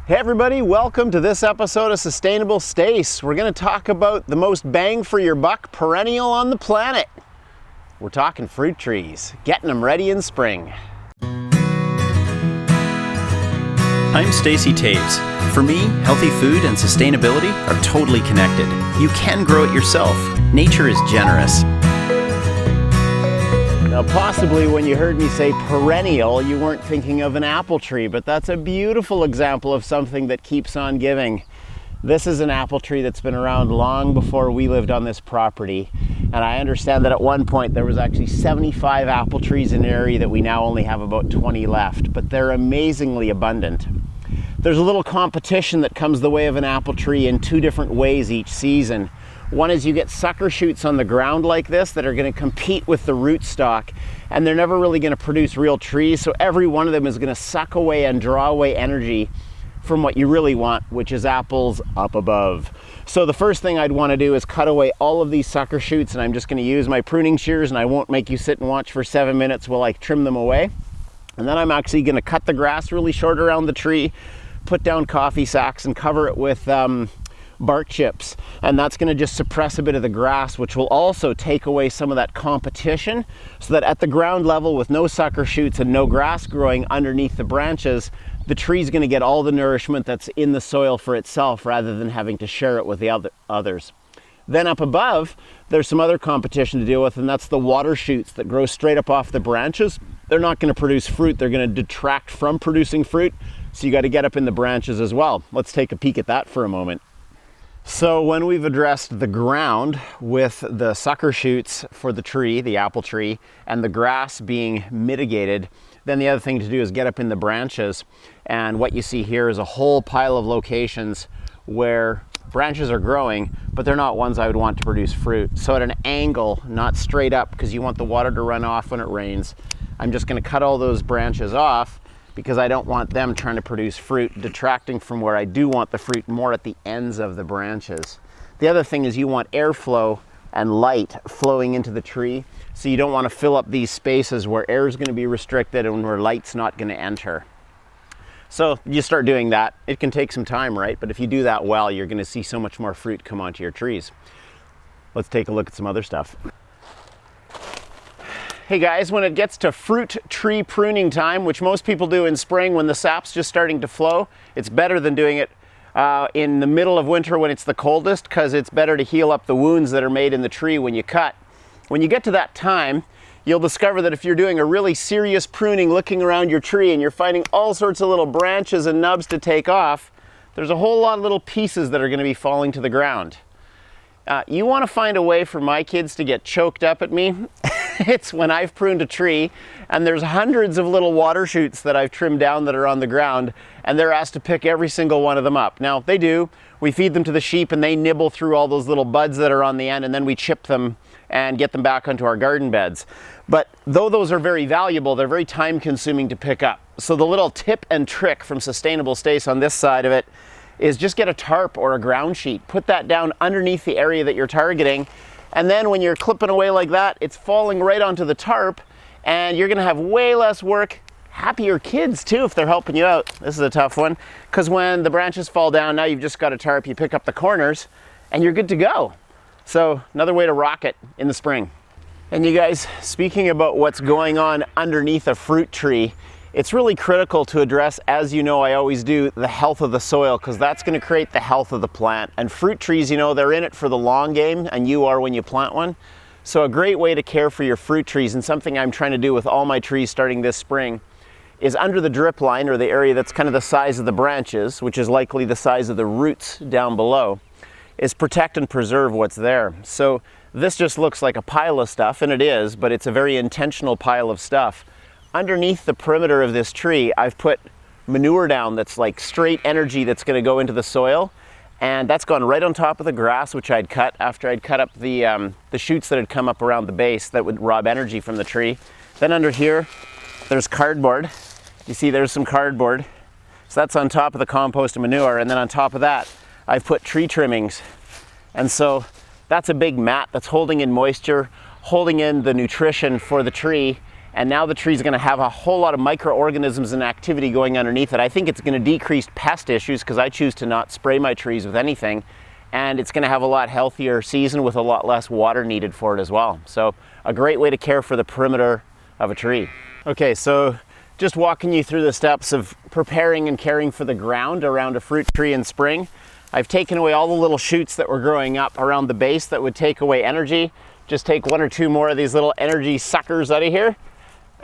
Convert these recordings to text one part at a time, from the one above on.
Hey everybody, welcome to this episode of Sustainable Stace. We're going to talk about the most bang for your buck perennial on the planet. We're talking fruit trees, getting them ready in spring. I'm Stace. For me, healthy food and sustainability are totally connected. You can grow it yourself. Nature is generous. Now possibly when you heard me say perennial, you weren't thinking of an apple tree, but that's a beautiful example of something that keeps on giving. This is an apple tree that's been around long before we lived on this property. And I understand that at one point there was actually 75 apple trees in an area that we now only have about 20 left, but they're amazingly abundant. There's a little competition that comes the way of an apple tree in two different ways each season. One is you get sucker shoots on the ground like this that are going to compete with the rootstock, and they're never really going to produce real trees, so every one of them is going to suck away and draw away energy from what you really want, which is apples up above. So the first thing I'd want to do is cut away all of these sucker shoots, and I'm just going to use my pruning shears, and I won't make you sit and watch for 7 minutes while I trim them away. And then I'm actually going to cut the grass really short around the tree, put down coffee sacks and cover it with bark chips, and that's going to just suppress a bit of the grass, which will also take away some of that competition, so that at the ground level with no sucker shoots and no grass growing underneath the branches, the tree's going to get all the nourishment that's in the soil for itself rather than having to share it with the others. Then up above, there's some other competition to deal with, and that's the water shoots that grow straight up off the branches. They're not going to produce fruit, they're going to detract from producing fruit, so you got to get up in the branches as well. Let's take a peek at that for a moment. So when we've addressed the ground with the sucker shoots for the tree, the apple tree, and the grass being mitigated, then the other thing to do is get up in the branches. And what you see here is a whole pile of locations where branches are growing, but they're not ones I would want to produce fruit. So at an angle, not straight up, because you want the water to run off when it rains, I'm just going to cut all those branches off, because I don't want them trying to produce fruit, detracting from where I do want the fruit more at the ends of the branches. The other thing is you want airflow and light flowing into the tree, so you don't want to fill up these spaces where air is going to be restricted and where light's not going to enter. So you start doing that. It can take some time, right? But if you do that well, you're going to see so much more fruit come onto your trees. Let's take a look at some other stuff. Hey guys, when it gets to fruit tree pruning time, which most people do in spring when the sap's just starting to flow, it's better than doing it in the middle of winter when it's the coldest, because it's better to heal up the wounds that are made in the tree when you cut. When you get to that time, you'll discover that if you're doing a really serious pruning looking around your tree and you're finding all sorts of little branches and nubs to take off, there's a whole lot of little pieces that are going to be falling to the ground. You want to find a way for my kids to get choked up at me. It's when I've pruned a tree and there's hundreds of little water shoots that I've trimmed down that are on the ground, and they're asked to pick every single one of them up. Now they do. We feed them to the sheep and they nibble through all those little buds that are on the end, and then we chip them and get them back onto our garden beds. But though those are very valuable, they're very time consuming to pick up. So the little tip and trick from Sustainable Stace on this side of it is just get a tarp or a ground sheet, put that down underneath the area that you're targeting, and then when you're clipping away like that, it's falling right onto the tarp, and you're gonna have way less work. Happier kids too if they're helping you out. This is a tough one, because when the branches fall down, now you've just got a tarp, you pick up the corners, and you're good to go. So another way to rock it in the spring. And you guys, speaking about what's going on underneath a fruit tree, it's really critical to address, as you know I always do, the health of the soil, because that's going to create the health of the plant. And fruit trees, you know, they're in it for the long game, and you are when you plant one. So a great way to care for your fruit trees, and something I'm trying to do with all my trees starting this spring, is under the drip line, or the area that's kind of the size of the branches, which is likely the size of the roots down below, is protect and preserve what's there. So this just looks like a pile of stuff, and it is, but it's a very intentional pile of stuff. Underneath the perimeter of this tree, I've put manure down that's like straight energy that's going to go into the soil, and that's gone right on top of the grass, which I'd cut after I'd cut up the shoots that had come up around the base that would rob energy from the tree. Then under here, there's cardboard. You see there's some cardboard. So that's on top of the compost and manure, and then on top of that, I've put tree trimmings. And so that's a big mat that's holding in moisture, holding in the nutrition for the tree, And now the tree's gonna have a whole lot of microorganisms and activity going underneath it. I think it's gonna decrease pest issues because I choose to not spray my trees with anything. And it's gonna have a lot healthier season with a lot less water needed for it as well. So a great way to care for the perimeter of a tree. Okay, so just walking you through the steps of preparing and caring for the ground around a fruit tree in spring. I've taken away all the little shoots that were growing up around the base that would take away energy. Just take 1 or 2 more of these little energy suckers out of here.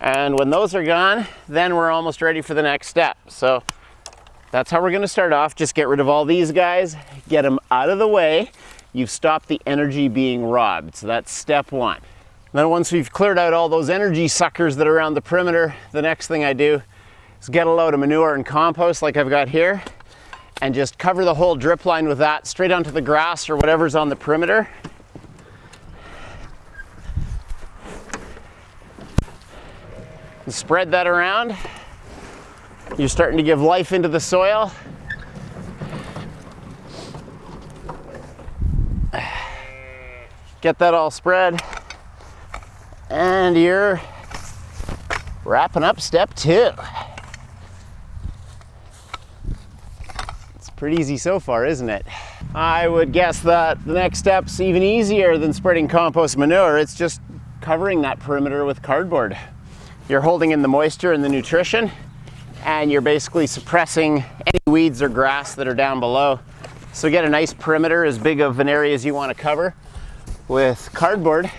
And when those are gone, then we're almost ready for the next step. So that's how we're gonna start off. Just get rid of all these guys, get them out of the way. You've stopped the energy being robbed. So that's step 1. Then once we've cleared out all those energy suckers that are around the perimeter, the next thing I do is get a load of manure and compost like I've got here, and just cover the whole drip line with that straight onto the grass or whatever's on the perimeter. And spread that around. You're starting to give life into the soil. Get that all spread. And you're wrapping up step 2. It's pretty easy so far, isn't it? I would guess that the next step's even easier than spreading compost manure. It's just covering that perimeter with cardboard. You're holding in the moisture and the nutrition, and you're basically suppressing any weeds or grass that are down below. So get a nice perimeter as big of an area as you want to cover with cardboard.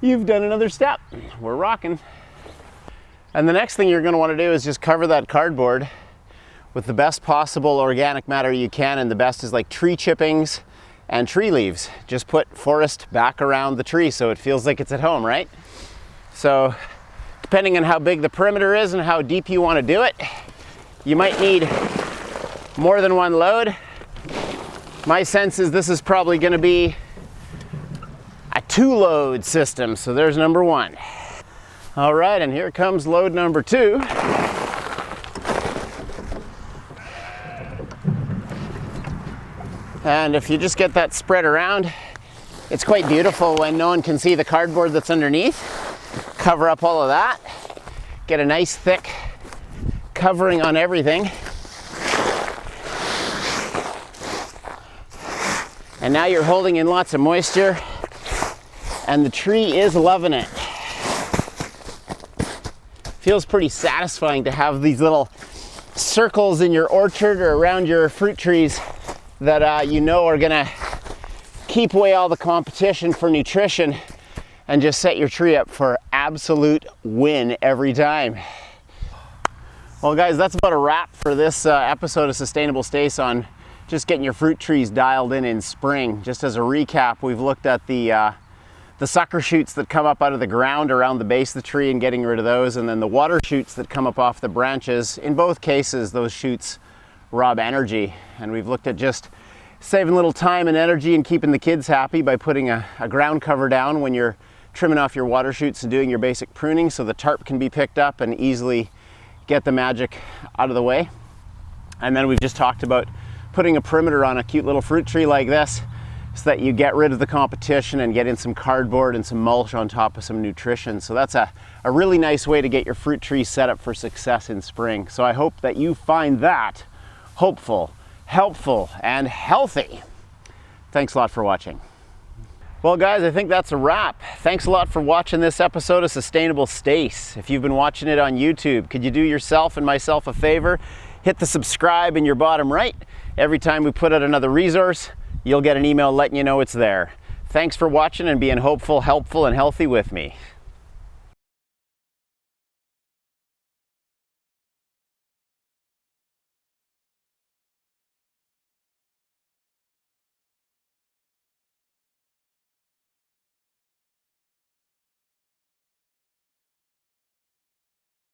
You've done another step. We're rocking. And the next thing you're going to want to do is just cover that cardboard with the best possible organic matter you can, and the best is like tree chippings and tree leaves. Just put forest back around the tree so it feels like it's at home, right? So depending on how big the perimeter is and how deep you want to do it, you might need more than one load. My sense is this is probably going to be a 2-load system. So there's number 1. All right, and here comes load number 2. And if you just get that spread around, it's quite beautiful when no one can see the cardboard that's underneath. Cover up all of that. Get a nice thick covering on everything. And now you're holding in lots of moisture, and the tree is loving it. Feels pretty satisfying to have these little circles in your orchard or around your fruit trees that you know are gonna keep away all the competition for nutrition and just set your tree up for absolute win every time. Well guys, that's about a wrap for this episode of Sustainable Stace on just getting your fruit trees dialed in spring. Just as a recap, we've looked at the sucker shoots that come up out of the ground around the base of the tree and getting rid of those, and then the water shoots that come up off the branches. In both cases, those shoots rob energy, and we've looked at just saving a little time and energy and keeping the kids happy by putting a ground cover down when you're trimming off your water shoots and doing your basic pruning, so the tarp can be picked up and easily get the magic out of the way. And then we've just talked about putting a perimeter on a cute little fruit tree like this so that you get rid of the competition and get in some cardboard and some mulch on top of some nutrition. So that's a really nice way to get your fruit tree set up for success in spring. So I hope that you find that hopeful, helpful, and healthy. Thanks a lot for watching. Well guys, I think that's a wrap. Thanks a lot for watching this episode of Sustainable Stace. If you've been watching it on YouTube, could you do yourself and myself a favor? Hit the subscribe in your bottom right. Every time we put out another resource, you'll get an email letting you know it's there. Thanks for watching and being hopeful, helpful, and healthy with me.